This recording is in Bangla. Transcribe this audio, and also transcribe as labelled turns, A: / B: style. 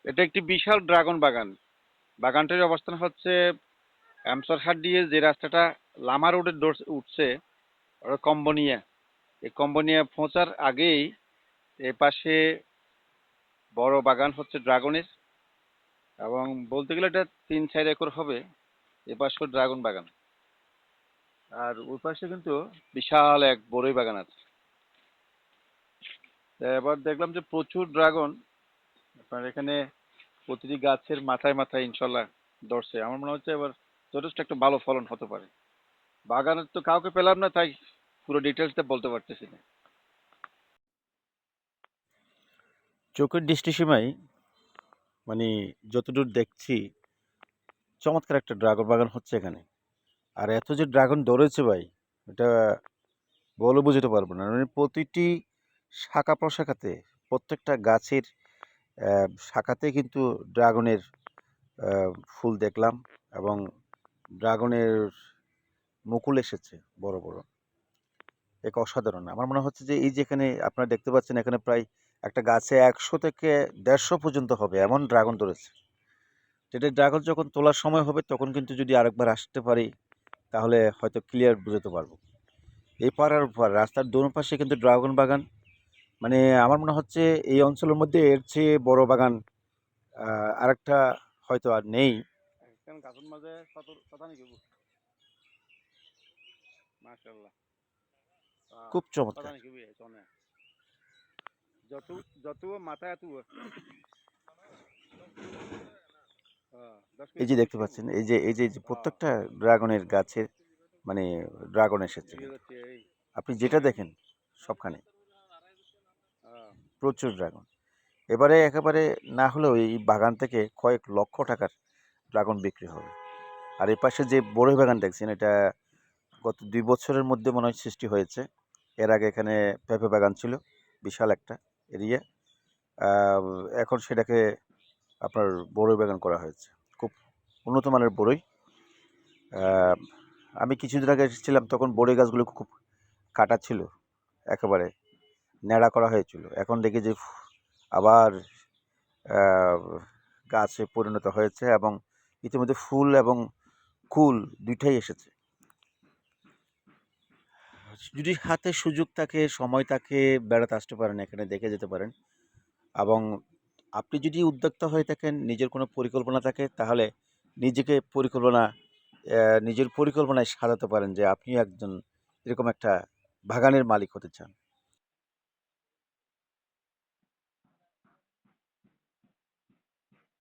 A: এটা একটি বিশাল ড্রাগন বাগান। বাগানটির অবস্থান হচ্ছে আমসরহাট দিয়ে যে রাস্তাটা লামা রোডে উঠছে, ওটা কম্বোনিয়া। এই কম্বোনিয়া পৌঁছার আগেই এ পাশে বড় বাগান হচ্ছে ড্রাগনের, এবং বলতে গেলে এটা 3-4 একর হবে। এ পাশেও ড্রাগন বাগান, আর ওই পাশে কিন্তু বিশাল এক বড়ই বাগান আছে। তা এবার দেখলাম যে প্রচুর ড্রাগন আপনার এখানে প্রতিটি গাছের মাথায় মাথায় ইনশাল্লাহ ধরছে। আমার মনে হচ্ছে এবার যথেষ্ট একটা ভালো ফলন হতে পারে। বাগানের তো কাউকে পেলাম না, তাই পুরো ডিটেলসটা বলতে পারতেছি না।
B: চোখের দৃষ্টিসীমায় মানে যতদূর দেখছি চমৎকার একটা ড্রাগন বাগান হচ্ছে এখানে। আর এত যে ড্রাগন ধরেছে ভাই, এটা বলে বোঝাতে পারবো না। মানে প্রতিটি শাখা প্রশাখাতে, প্রত্যেকটা গাছের শাখাতে কিন্তু ড্রাগনের ফুল দেখলাম, এবং ড্রাগনের মুকুল এসেছে বড় বড়। এক অসাধারণ। আমার মনে হচ্ছে যে এই যেখানে আপনারা দেখতে পাচ্ছেন, এখানে প্রায় একটা গাছে 100 থেকে 150 পর্যন্ত হবে এমন ড্রাগন ধরেছে। যেটা ড্রাগন যখন তোলার সময় হবে তখন কিন্তু যদি আরেকবার আসতে পারি তাহলে হয়তো ক্লিয়ার বুঝতে পারবো। এই পার আর ওপার রাস্তার দোনো পাশে কিন্তু ড্রাগন বাগান। মানে আমার মনে হচ্ছে এই অঞ্চলের মধ্যে এর চেয়ে বড় বাগান আরেকটা হয়তো আর নেই।
A: এখন গাছের মাঝে কথা নাকি মাশাআল্লাহ।
B: খুব
A: কথা
B: চমৎকার।
A: নাকি শোনে যত যত মাথায় এত দশ
B: এই
A: কেজি
B: যে
A: তো
B: দেখতে
A: বেশি হবো।
B: পাচ্ছেন, এই যে প্রত্যেকটা ড্রাগনের গাছের মানে ড্রাগন এসেছে কিন্তু।
A: এই
B: আপনি যেটা দেখেন সবখানে
A: আহ,
B: প্রচুর ড্রাগন। এবারে একেবারে না হলেও এই বাগান থেকে কয়েক লক্ষ টাকার ড্রাগন বিক্রি হবে। আর এর পাশে যে বড়ই বাগান দেখছেন, এটা গত 2 বছরের মধ্যে মনে হয় সৃষ্টি হয়েছে। এর আগে এখানে পেঁপে বাগান ছিল, বিশাল একটা এরিয়া। আহ, এখন সেটাকে আপনার বড়ই বাগান করা হয়েছে, খুব উন্নত মানের বড়ই। আহ, আমি কিছুদিন আগে এসেছিলাম, তখন বড়ই গাছগুলো খুব কাটা ছিল, একেবারে ন্যাড়া করা হয়েছিল। এখন দেখি যে আবার আহ, গাছে পরিণত হয়েছে, এবং ইতিমধ্যে ফুল এবং কুল দুইটাই এসেছে। যদি হাতে সুযোগ থাকে, সময় থাকে, বেড়াতে আসতে পারেন, এখানে দেখে যেতে পারেন। এবং আপনি যদি উদ্যোক্তা হয়ে থাকেন, নিজের কোনো পরিকল্পনা থাকে, তাহলে নিজেকে নিজের পরিকল্পনায় সাজাতে পারেন যে আপনি একজন এরকম একটা বাগানের মালিক হতে চান।